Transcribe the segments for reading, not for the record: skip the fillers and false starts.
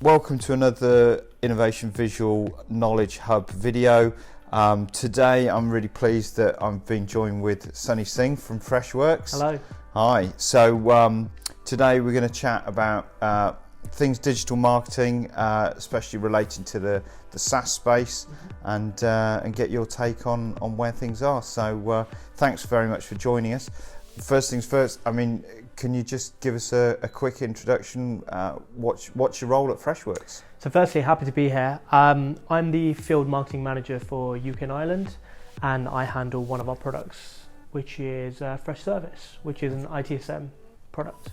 Welcome to another Innovation Visual Knowledge Hub video. Today I'm really pleased that I'm being joined with Singh from Freshworks. Hello. Hi. So today we're going to chat about things digital marketing, especially relating to the SaaS space, and get your take on where things are. So thanks very much for joining us. First things first, can you just give us a quick introduction? What's your role at Freshworks? So firstly, happy to be here. I'm the field marketing manager for UK and Ireland, and I handle one of our products, which is Freshservice, which is an ITSM product.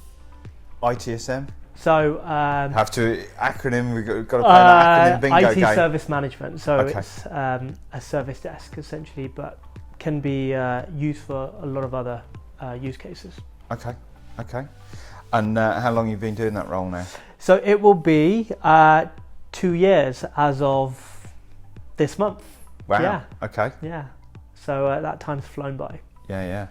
ITSM? So have to acronym. We've got to play an acronym bingo IT game. service management. So Okay. it's a service desk essentially, but can be used for a lot of other use cases. Okay. And how long have you been doing that role now? So it will be 2 years as of this month. Wow. Yeah. Okay. Yeah. So that time's flown by. Yeah.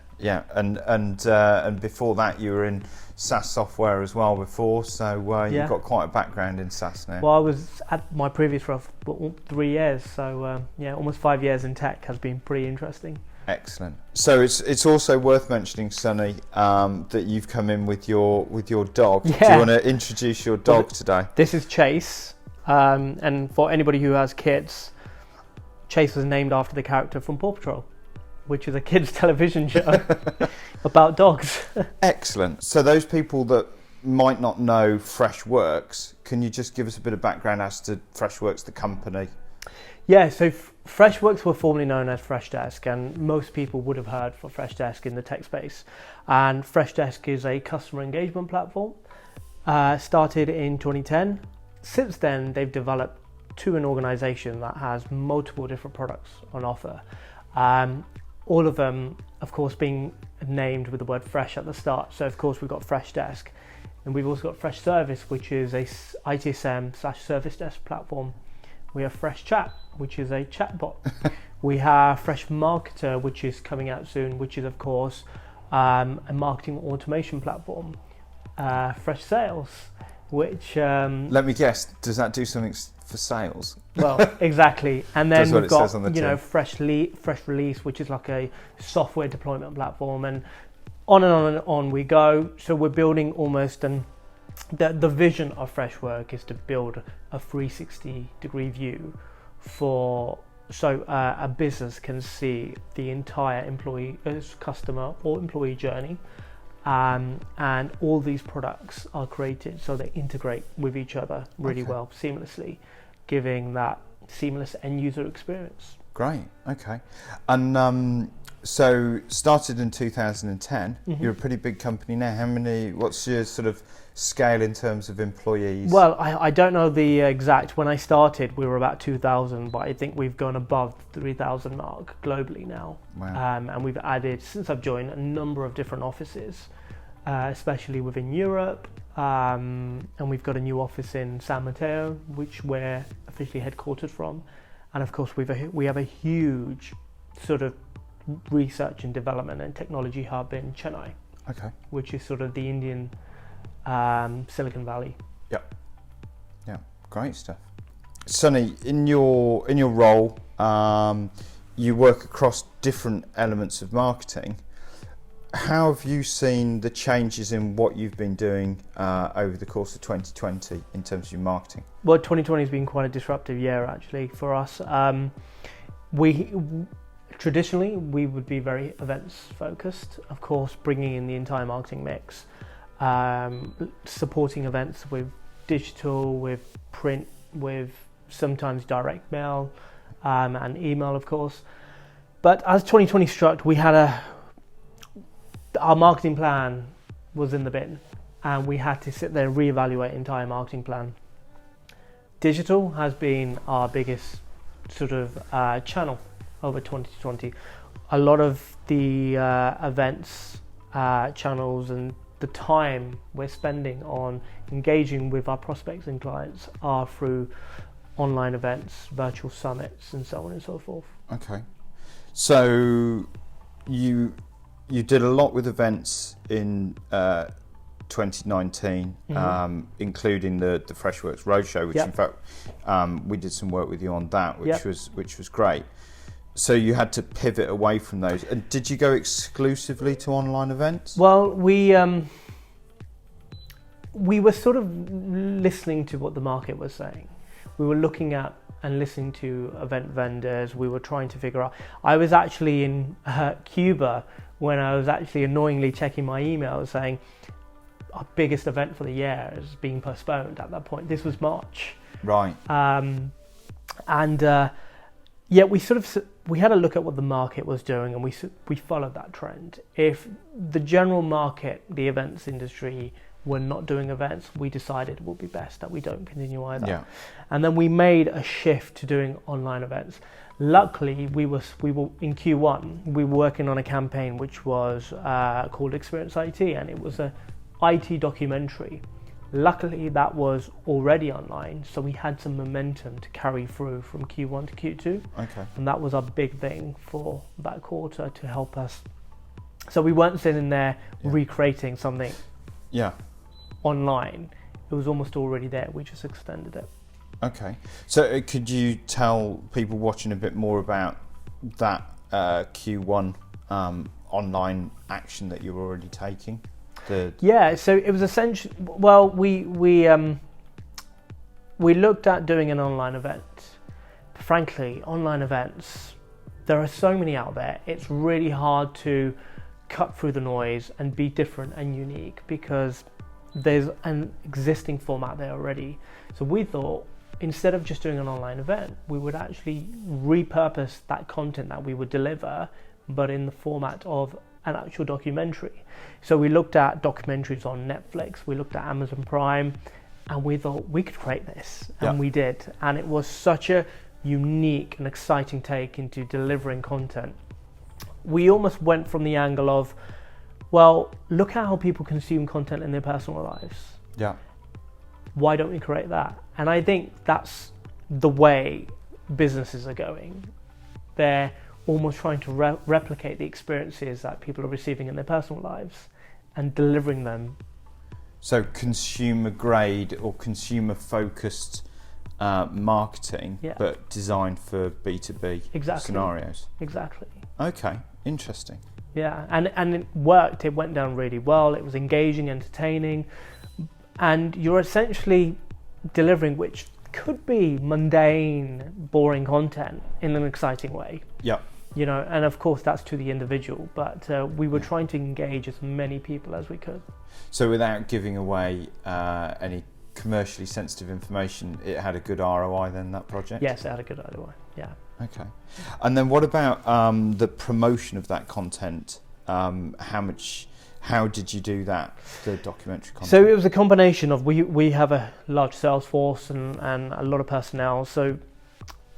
And before that, you were in SaaS software as well before. So you've got quite a background in SaaS now. Well, I was at my previous role for 3 years. So almost 5 years in tech has been pretty interesting. Excellent. So it's also worth mentioning, Sonny, that you've come in with your dog. Yeah. Do you want to introduce your dog today? This is Chase, and for anybody who has kids, Chase was named after the character from Paw Patrol, which is a kids' television show about dogs. Excellent. So those people that might not know Freshworks, can you just give us a bit of background as to Freshworks, the company? Yeah, so Freshworks were formerly known as Freshdesk, and most people would have heard for Freshdesk in the tech space. And Freshdesk is a customer engagement platform, started in 2010. Since then, they've developed to an organization that has multiple different products on offer. All of them, of course, being named with the word fresh at the start. So, of course, we've got Freshdesk, and we've also got Freshservice, which is a ITSM/service desk platform. We have Fresh Chat, which is a chatbot. We have Fresh Marketer, which is coming out soon, which is, of course, a marketing automation platform. Fresh Sales, which... Let me guess, does that do something for sales? Well, exactly. And then we've got, Fresh Release, which is like a software deployment platform, and on we go. So we're building almost the vision of Freshwork is to build a 360-degree view so a business can see the entire customer or employee journey, and all these products are created so they integrate with each other really well, seamlessly, giving that seamless end user experience. Great. Okay. And so started in 2010. You're a pretty big company now. What's your sort of scale in terms of employees? Well, I don't know the exact. When I started, we were about 2,000, but I think we've gone above the 3,000 mark globally now. Wow. And we've added, since I've joined, a number of different offices, especially within Europe. And we've got a new office in San Mateo, which we're officially headquartered from. And of course, we have a huge sort of research and development and technology hub in Chennai, which is sort of the Indian Silicon Valley. Yeah, great stuff. Sonny, in your role, you work across different elements of marketing. How have you seen the changes in what you've been doing over the course of 2020 in terms of your marketing? Well, 2020 has been quite a disruptive year actually for us. Traditionally, we would be very events focused, of course, bringing in the entire marketing mix, supporting events with digital, with print, with sometimes direct mail, and email, of course. But as 2020 struck, we had our marketing plan was in the bin, and we had to sit there and reevaluate entire marketing plan. Digital has been our biggest sort of channel over 2020. A lot of the events, channels, and the time we're spending on engaging with our prospects and clients are through online events, virtual summits, and so on and so forth. Okay. So you did a lot with events in 2019, including the Freshworks Roadshow, which in fact we did some work with you on that, which was great. So you had to pivot away from those. And did you go exclusively to online events? Well, we were sort of listening to what the market was saying. We were looking at and listening to event vendors. We were trying to figure out. I was actually in Cuba when I was actually annoyingly checking my email saying our biggest event for the year is being postponed at that point. This was March. Right. We had a look at what the market was doing, and we followed that trend. If the general market, the events industry, were not doing events, we decided it would be best that we don't continue either. Yeah. And then we made a shift to doing online events. Luckily, we were in Q1. We were working on a campaign which was called Experience IT, and it was a IT documentary. Luckily, that was already online, so we had some momentum to carry through from Q1 to Q2. Okay. And that was our big thing for that quarter to help us. So we weren't sitting there recreating something online. It was almost already there. We just extended it. Okay. So could you tell people watching a bit more about that Q1 online action that you were already taking? So it was essentially, well, we looked at doing an online event. Frankly, online events, there are so many out there. It's really hard to cut through the noise and be different and unique because there's an existing format there already. So we thought instead of just doing an online event, we would actually repurpose that content that we would deliver, but in the format of an actual documentary. So we looked at documentaries on Netflix, we looked at Amazon Prime, and we thought we could create this, and we did. And it was such a unique and exciting take into delivering content. We almost went from the angle of, well, look at how people consume content in their personal lives. Yeah. Why don't we create that? And I think that's the way businesses are going. They're almost trying to replicate the experiences that people are receiving in their personal lives and delivering them. So consumer grade or consumer focused marketing, but designed for B2B scenarios. Exactly. Okay, interesting. Yeah, and it worked. It went down really well. It was engaging, entertaining, and you're essentially delivering, which could be mundane, boring content in an exciting way. Yeah. You know, and of course that's to the individual, but we were trying to engage as many people as we could. So without giving away any commercially sensitive information, it had a good ROI then, that project? Yes, it had a good ROI, yeah. Okay. And then what about the promotion of that content? How did you do that, the documentary content? So it was a combination of, we have a large sales force and a lot of personnel. So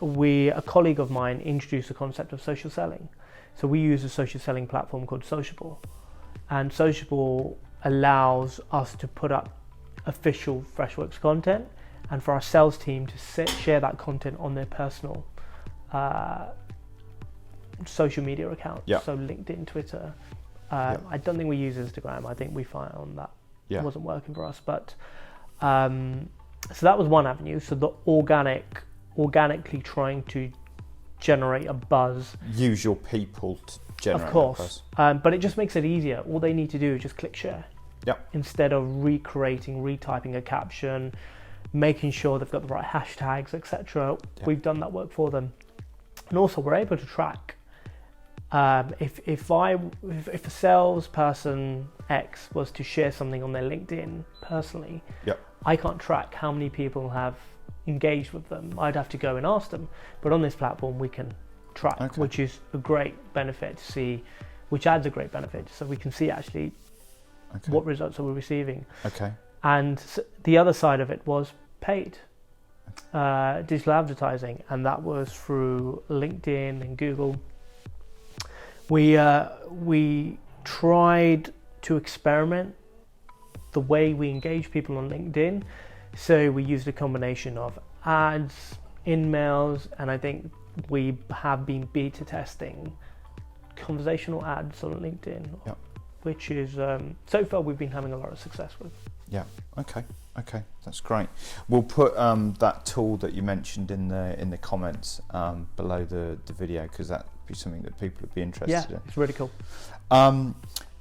a colleague of mine introduced the concept of social selling. So we use a social selling platform called Sociable. And Sociable allows us to put up official Freshworks content and for our sales team to share that content on their personal social media accounts. Yeah. So LinkedIn, Twitter. I don't think we use Instagram. I think we found that wasn't working for us. But so that was one avenue. So the organically trying to generate a buzz. Use your people to generate of course, a buzz. But it just makes it easier. All they need to do is just click share. Yep. Instead of retyping a caption, making sure they've got the right hashtags, etc. Yep. We've done that work for them, and also we're able to track. If a salesperson X was to share something on their LinkedIn personally, I can't track how many people have engaged with them. I'd have to go and ask them. But on this platform, we can track, which is a great benefit to see, which adds a great benefit. So we can see actually what results are we receiving. Okay. And the other side of it was paid digital advertising, and that was through LinkedIn and Google. We tried to experiment the way we engage people on LinkedIn. So we used a combination of ads, in-mails, and I think we have been beta testing conversational ads on LinkedIn. Yep. which is so far we've been having a lot of success with. Yeah. Okay, that's great. We'll put that tool that you mentioned in the comments below the video, because that'd be something that people would be interested in. It's really cool.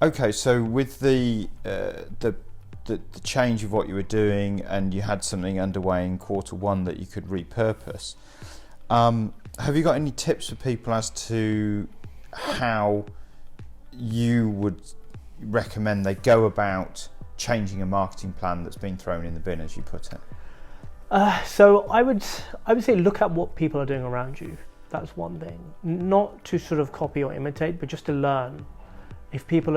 Okay, so with the change of what you were doing, and you had something underway in Q1 that you could repurpose, have you got any tips for people as to how you would recommend they go about changing a marketing plan that's been thrown in the bin, as you put it? So I would say look at what people are doing around you. That's one thing. Not to sort of copy or imitate, but just to learn. If people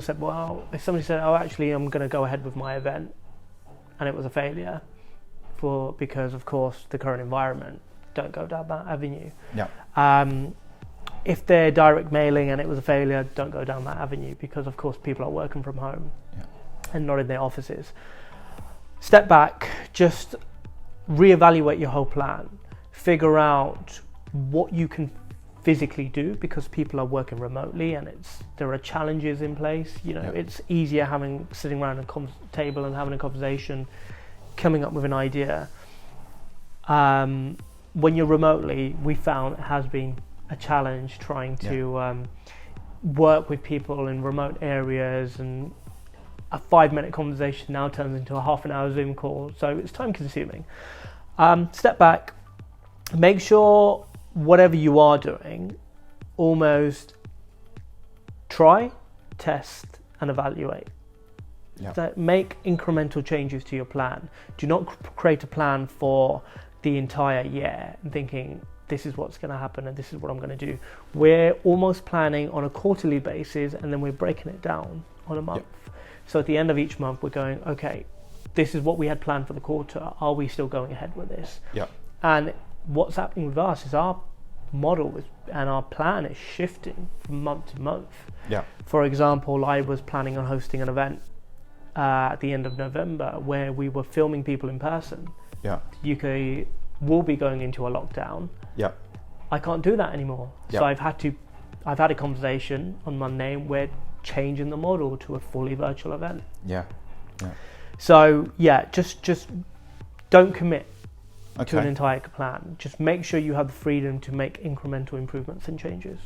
said, well, if somebody said, oh, actually, I'm going to go ahead with my event, and it was a failure because of course the current environment, don't go down that avenue. Yeah. If they're direct mailing and it was a failure, don't go down that avenue, because of course people are working from home and not in their offices. Step back, just reevaluate your whole plan, figure out what you can physically do, because people are working remotely and there are challenges in place. It's easier sitting around a table and having a conversation, coming up with an idea. When you're remotely, we found it has been a challenge trying to work with people in remote areas, and a 5-minute conversation now turns into a half an hour Zoom call, so it's time consuming. Step back, make sure whatever you are doing, almost try, test and evaluate. So make incremental changes to your plan. Do not create a plan for the entire year and thinking this is what's going to happen and this is what I'm going to do. We're almost planning on a quarterly basis, and then we're breaking it down on a month. So at the end of each month, we're going, okay, this is what we had planned for the quarter. Are we still going ahead with this? And what's happening with us is our model and our plan is shifting from month to month. For example, I was planning on hosting an event at the end of November where we were filming people in person. The UK will be going into a lockdown. I can't do that anymore. So I've had a conversation on Monday, and we're changing the model to a fully virtual event. So just don't commit to an entire plan. Just make sure you have the freedom to make incremental improvements and changes.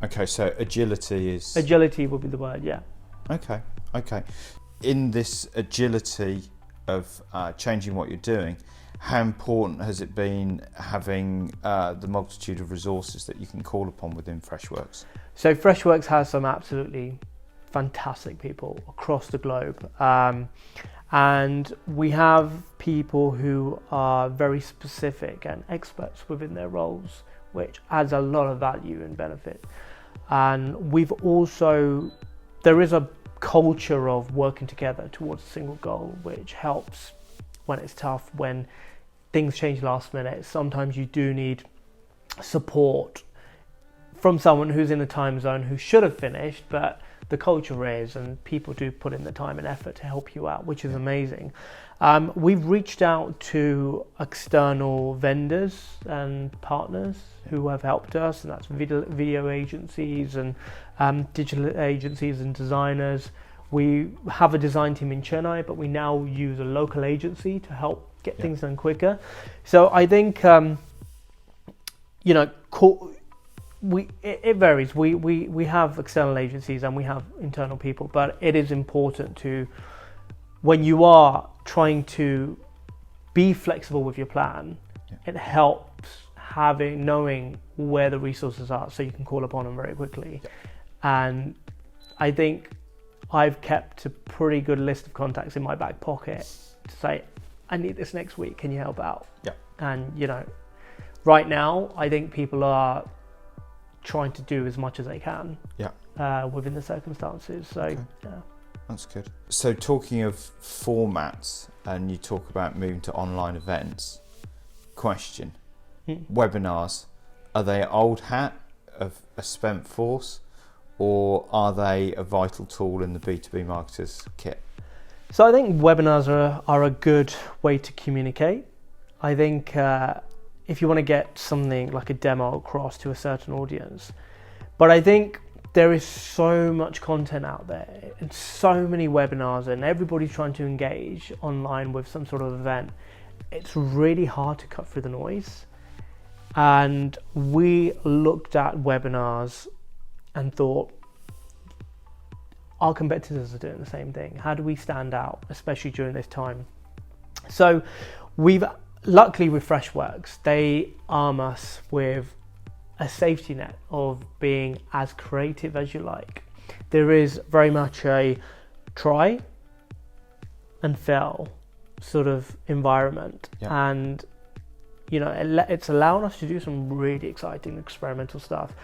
Okay, so agility would be the word. Okay. In this agility of changing what you're doing, how important has it been having the multitude of resources that you can call upon within Freshworks? So Freshworks has some absolutely fantastic people across the globe. And we have people who are very specific and experts within their roles, which adds a lot of value and benefit. And there is a culture of working together towards a single goal, which helps when it's tough, when things change last minute. Sometimes you do need support from someone who's in a time zone who should have finished, but the culture is, and people do put in the time and effort to help you out, which is amazing. We've reached out to external vendors and partners who have helped us, and that's video agencies and digital agencies and designers. We have a design team in Chennai, but we now use a local agency to help get things done quicker. So I think it varies. We have external agencies and we have internal people, but it is important to, when you are trying to be flexible with your plan, it helps knowing where the resources are so you can call upon them very quickly. And I think I've kept a pretty good list of contacts in my back pocket to say, I need this next week, can you help out? And right now I think people are trying to do as much as they can within the circumstances. So that's good. So talking of formats, and you talk about moving to online events, question, webinars, are they an old hat of a spent force, or are they a vital tool in the B2B marketer's kit? So I think webinars are a good way to communicate. I think if you want to get something like a demo across to a certain audience, but I think there is so much content out there and so many webinars, and everybody's trying to engage online with some sort of event. It's really hard to cut through the noise. And we looked at webinars and thought, our competitors are doing the same thing. How do we stand out, especially during this time? So luckily with Freshworks, they arm us with a safety net of being as creative as you like. There is very much a try and fail sort of environment, and it's allowing us to do some really exciting experimental stuff.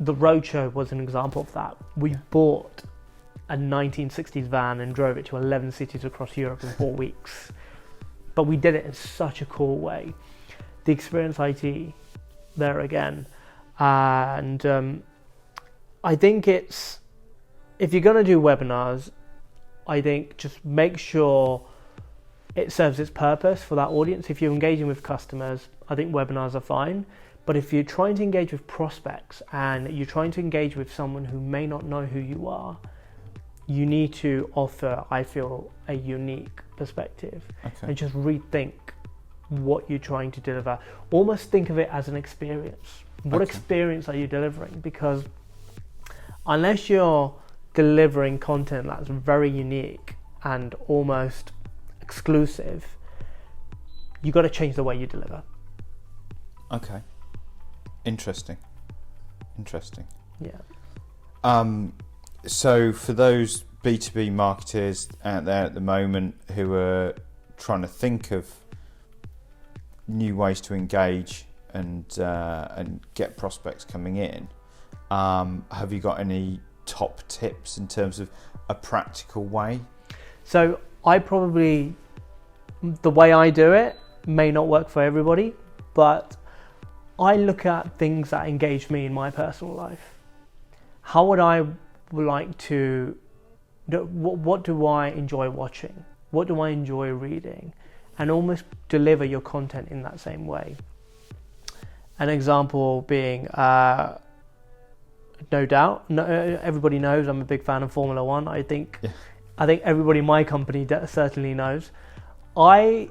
The roadshow was an example of that. We bought a 1960s van and drove it to 11 cities across Europe in 4 weeks, but we did it in such a cool way. The Experience IT there again. And I think if you're going to do webinars, I think just make sure it serves its purpose for that audience. If you're engaging with customers, I think webinars are fine. But if you're trying to engage with prospects and you're trying to engage with someone who may not know who you are, you need to offer, I feel, a unique perspective and just rethink what you're trying to deliver. Almost think of it as an experience. What experience are you delivering? Because unless you're delivering content that's very unique and almost exclusive, you got to change the way you deliver. Okay. Interesting. Yeah. So for those B2B marketers out there at the moment who are trying to think of new ways to engage and get prospects coming in, have you got any top tips in terms of a practical way? So the way I do it may not work for everybody, but I look at things that engage me in my personal life. How would I like to, what do I enjoy watching? What do I enjoy reading? And almost deliver your content in that same way. An example being, everybody knows I'm a big fan of Formula One. I think everybody in my company certainly knows. I,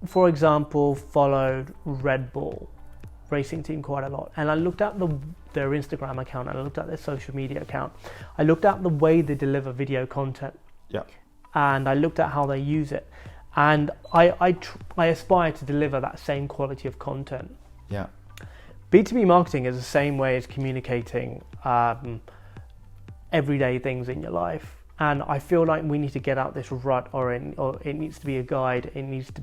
for example, followed Red Bull racing team quite a lot, and I looked at their Instagram account, and I looked at their social media account. I looked at the way they deliver video content, and I looked at how they use it, and I aspire to deliver that same quality of content. Yeah. B2B marketing is the same way as communicating everyday things in your life. And I feel like we need to get out this rut, or it needs to be a guide. It needs to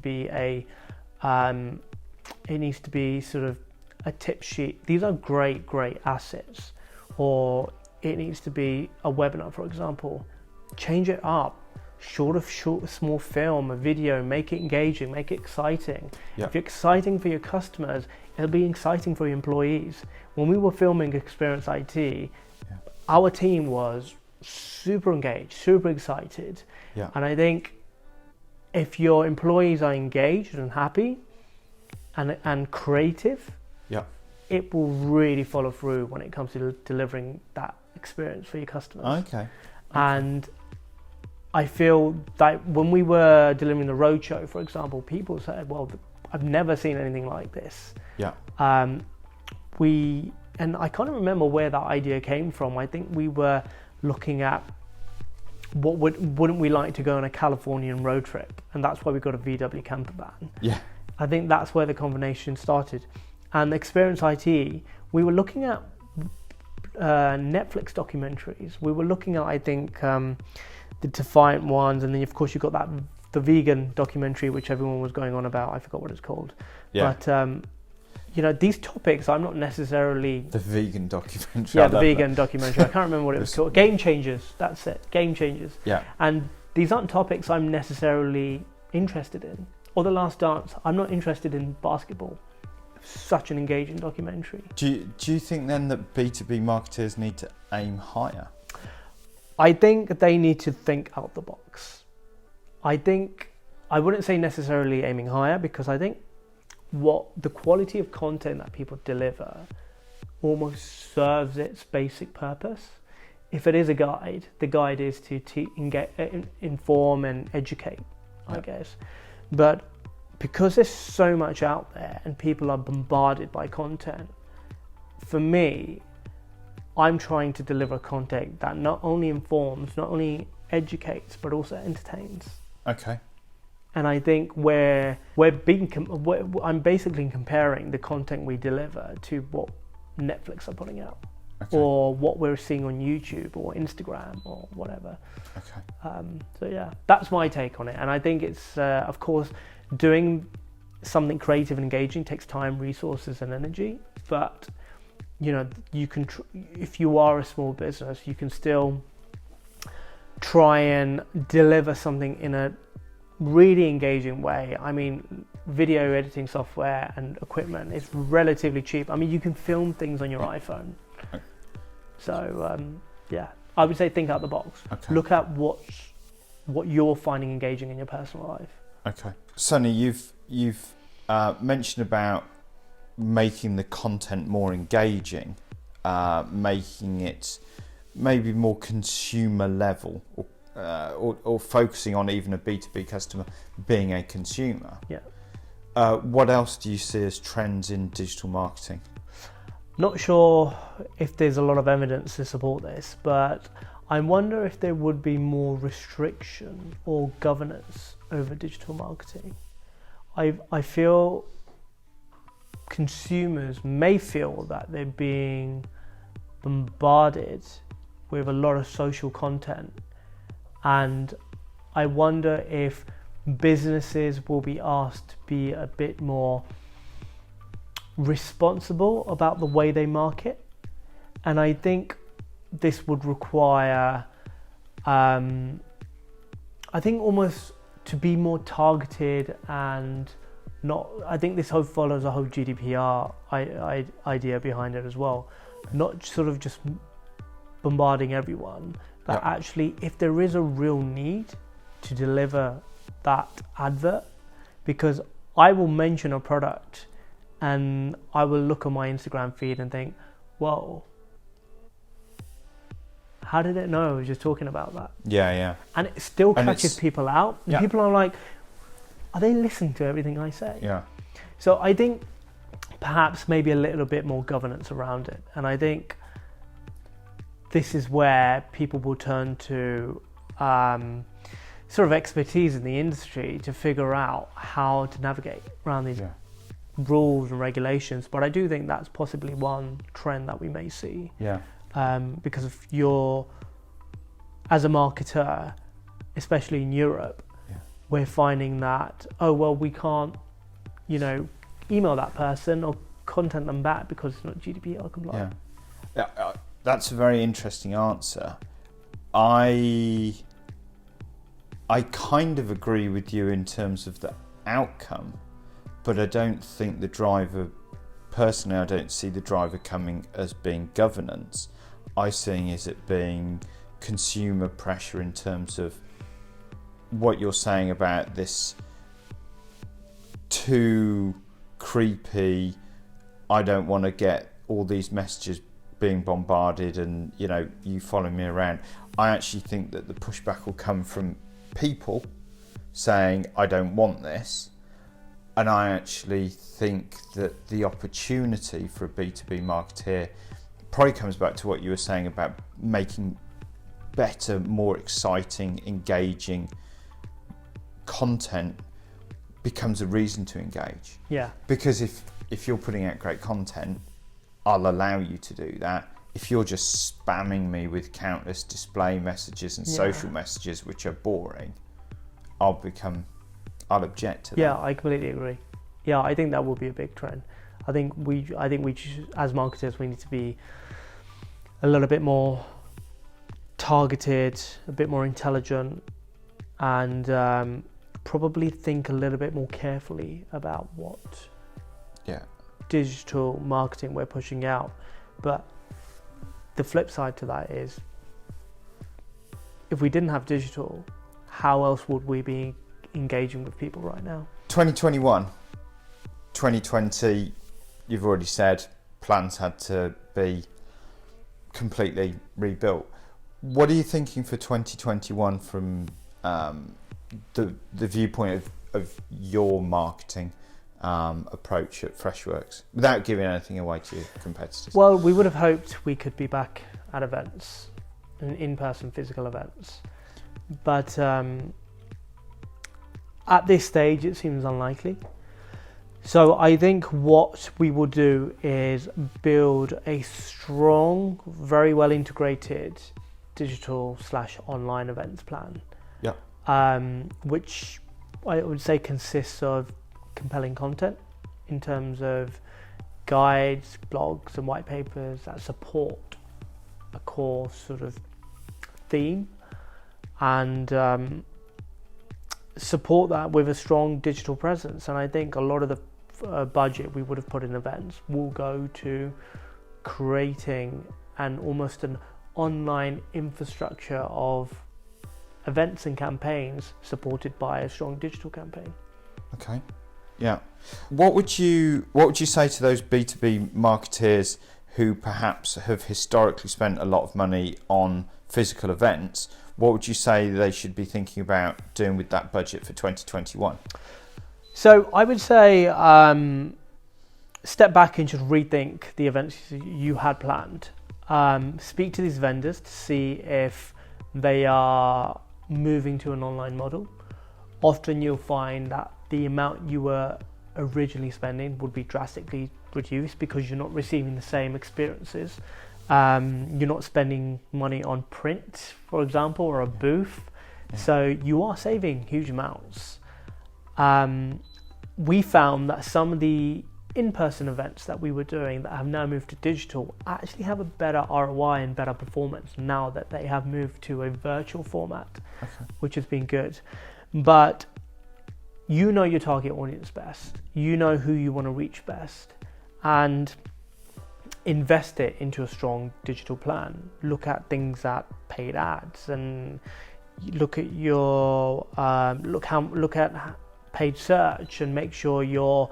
be sort of a tip sheet. These are great assets. Or it needs to be a webinar, for example. Change it up. Short, small film, a video. Make it engaging. Make it exciting. Yeah. If you're exciting for your customers, it'll be exciting for your employees. When we were filming Experience IT, our team was super engaged, super excited. Yeah. And I think if your employees are engaged and happy and creative, it will really follow through when it comes to delivering that experience for your customers. Okay. And I feel that when we were delivering the roadshow, for example, people said, well, I've never seen anything like this. Yeah. And I can't remember where that idea came from. I think we were looking at wouldn't we like to go on a Californian road trip, and that's why we got a VW camper van. Yeah. I think that's where the combination started. And Experience IT, we were looking at Netflix documentaries. We were looking at, I think, the Defiant ones, and then of course you got the vegan documentary which everyone was going on about. I forgot what it's called. Yeah. But these topics I'm not necessarily... The vegan documentary. Yeah, the vegan documentary. I can't remember what it was called. Game Changers. That's it. Game Changers. Yeah. And these aren't topics I'm necessarily interested in. Or The Last Dance. I'm not interested in basketball. Such an engaging documentary. Do you think then that B2B marketers need to aim higher? I think they need to think out the box. I wouldn't say necessarily aiming higher, because I think what the quality of content that people deliver almost serves its basic purpose. If it is a guide, the guide is to inform and educate, I guess. But because there's so much out there and people are bombarded by content, for me, I'm trying to deliver content that not only informs, not only educates, but also entertains. Okay. And I think I'm basically comparing the content we deliver to what Netflix are putting out, or what we're seeing on YouTube or Instagram or whatever. Okay. So yeah, that's my take on it. And I think it's, of course, doing something creative and engaging takes time, resources, and energy. But you know, you can, if you are a small business, you can still try and deliver something in a really engaging way. I mean, video editing software and equipment is relatively cheap. I mean, you can film things on your iPhone. So yeah, I would say think out the box. Okay. Look at what you're finding engaging in your personal life. Okay. Sonny, you've mentioned about making the content more engaging, making it maybe more consumer level, or focusing on even a B2B customer being a consumer. Yeah. What else do you see as trends in digital marketing? Not sure if there's a lot of evidence to support this, but I wonder if there would be more restriction or governance over digital marketing. I feel consumers may feel that they're being bombarded with a lot of social content, and I wonder if businesses will be asked to be a bit more responsible about the way they market. And I think this would require I think almost to be more targeted, and not, I think this follows a whole GDPR idea behind it as well. Not sort of just bombarding everyone, but actually if there is a real need to deliver that advert, because I will mention a product and I will look on my Instagram feed and think, whoa, how did it know I was just talking about that? Yeah. And it still catches people out. And people are like, are they listening to everything I say? Yeah. So I think perhaps maybe a little bit more governance around it. And I think this is where people will turn to sort of expertise in the industry to figure out how to navigate around these rules and regulations. But I do think that's possibly one trend that we may see. Yeah. Because if you're, as a marketer, especially in Europe, we're finding that, we can't, email that person or contact them back because it's not GDPR compliant. Yeah, that's a very interesting answer. I kind of agree with you in terms of the outcome, but I don't think personally, I don't see the driver coming as being governance. I see it being consumer pressure in terms of what you're saying about this too creepy, I don't want to get all these messages being bombarded and you follow me around. I actually think that the pushback will come from people saying I don't want this, and I actually think that the opportunity for a B2B marketeer probably comes back to what you were saying about making better, more exciting, engaging content becomes a reason to engage. Yeah. Because if you're putting out great content, I'll allow you to do that. If you're just spamming me with countless display messages and social messages which are boring, I'll object to that. Yeah, I completely agree. Yeah, I think that will be a big trend. I think we as marketers, we need to be a little bit more targeted, a bit more intelligent, and probably think a little bit more carefully about what digital marketing we're pushing out. But the flip side to that is, if we didn't have digital, how else would we be engaging with people right now? 2021, 2020, you've already said, plans had to be completely rebuilt. What are you thinking for 2021 from the viewpoint of your marketing approach at Freshworks, without giving anything away to your competitors? Well, we would have hoped we could be back at events, in-person physical events, but at this stage it seems unlikely. So I think what we will do is build a strong, very well integrated digital/online events plan. Which I would say consists of compelling content in terms of guides, blogs and white papers that support a core sort of theme, and support that with a strong digital presence. And I think a lot of the budget we would have put in events will go to creating almost an online infrastructure of events and campaigns supported by a strong digital campaign. Okay. Yeah. What would you say to those B2B marketeers who perhaps have historically spent a lot of money on physical events? What would you say they should be thinking about doing with that budget for 2021? So I would say step back and just rethink the events you had planned. Speak to these vendors to see if they are moving to an online model. Often you'll find that the amount you were originally spending would be drastically reduced because you're not receiving the same experiences. You're not spending money on print, for example, or a booth. Yeah. So you are saving huge amounts. We found that some of the in-person events that we were doing that have now moved to digital actually have a better ROI and better performance now that they have moved to a virtual format, which has been good. But you know your target audience best, you know who you want to reach best, and invest it into a strong digital plan. Look at things like paid ads, and look at your look at paid search, and make sure your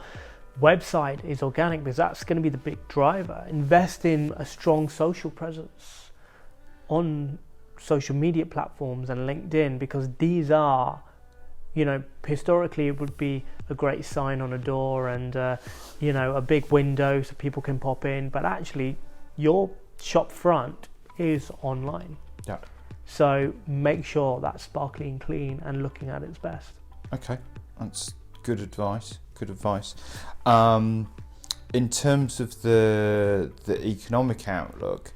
website is organic, because that's going to be the big driver. Invest in a strong social presence on social media platforms and LinkedIn, because these are, historically it would be a great sign on a door and a big window so people can pop in, but actually your shop front is online. Yeah. So make sure that's sparkly and clean and looking at its best. Okay, that's good advice. In terms of the economic outlook,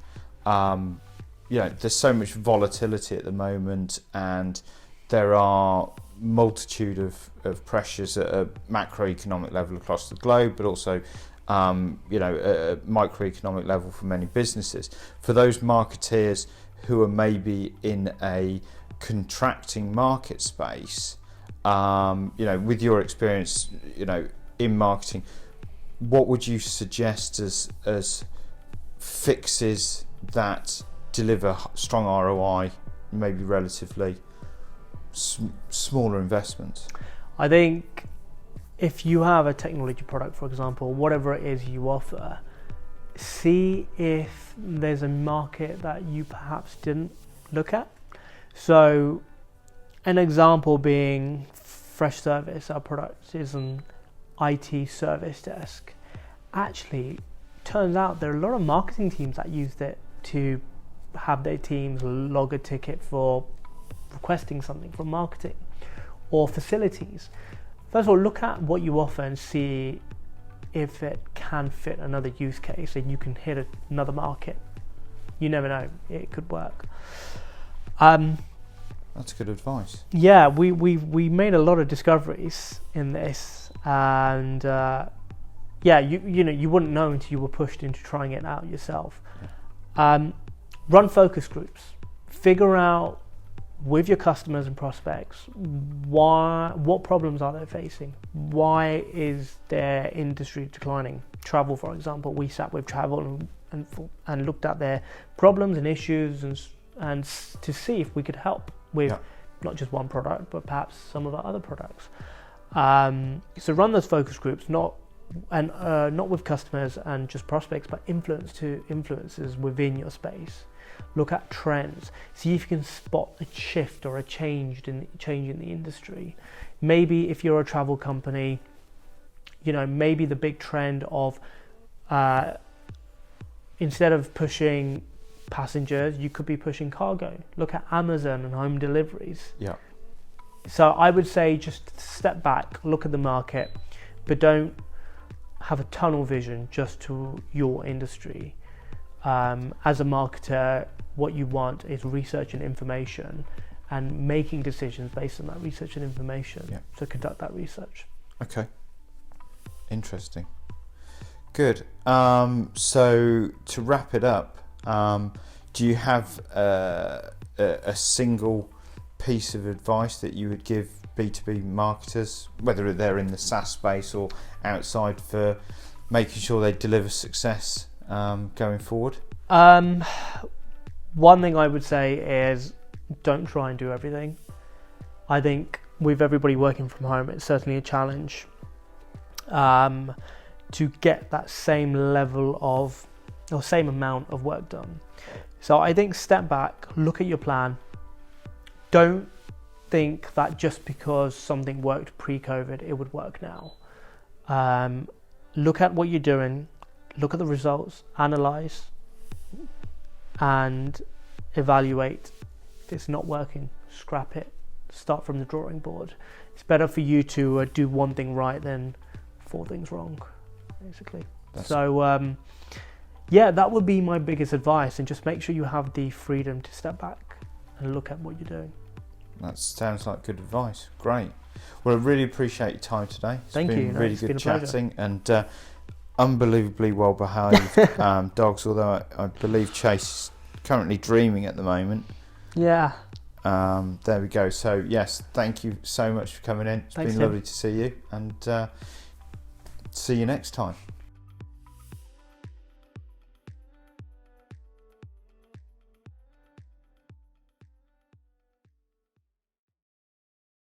there's so much volatility at the moment, and there are multitude of pressures at a macroeconomic level across the globe, but also at a microeconomic level for many businesses. For those marketeers who are maybe in a contracting market space, with your experience, in marketing, what would you suggest as fixes that deliver strong ROI, maybe relatively smaller investments? I think if you have a technology product, for example, whatever it is you offer, see if there's a market that you perhaps didn't look at. So an example being Fresh Service, our product is an IT service desk. Actually, turns out there are a lot of marketing teams that used it to have their teams log a ticket for requesting something from marketing, or facilities. First of all, look at what you offer and see if it can fit another use case and you can hit another market. You never know, it could work. That's good advice. Yeah, we made a lot of discoveries in this, and you wouldn't know until you were pushed into trying it out yourself. Yeah. Run focus groups. Figure out with your customers and prospects what problems are they facing. Why is their industry declining? Travel, for example, we sat with travel and looked at their problems and issues and to see if we could help with not just one product, but perhaps some of our other products. So run those focus groups, not and not with customers and just prospects, but influencers within your space. Look at trends. See if you can spot a shift or a change in the industry. Maybe if you're a travel company, maybe the big trend of instead of pushing passengers, you could be pushing cargo. Look at Amazon and home deliveries. Yeah. So I would say just step back, look at the market, but don't have a tunnel vision just to your industry. As a marketer, what you want is research and information and making decisions based on that research and information. Yeah. So conduct that research. Okay. Interesting. Good. So to wrap it up, do you have a single piece of advice that you would give B2B marketers, whether they're in the SaaS space or outside, for making sure they deliver success going forward? One thing I would say is don't try and do everything. I think with everybody working from home, it's certainly a challenge to get that same level of or same amount of work done. So I think step back, look at your plan. Don't think that just because something worked pre-COVID, it would work now. Look at what you're doing, look at the results, analyze, and evaluate. If it's not working, scrap it. Start from the drawing board. It's better for you to do one thing right than 4 things wrong, basically. That would be my biggest advice, and just make sure you have the freedom to step back and look at what you're doing. That sounds like good advice. Great. Well, I really appreciate your time today. It's Thank you. Really it's good been a chatting and unbelievably well behaved dogs, although I believe Chase is currently dreaming at the moment. Yeah. There we go. So yes, thank you so much for coming in. It's Thanks, been Tim. lovely to see you, and see you next time.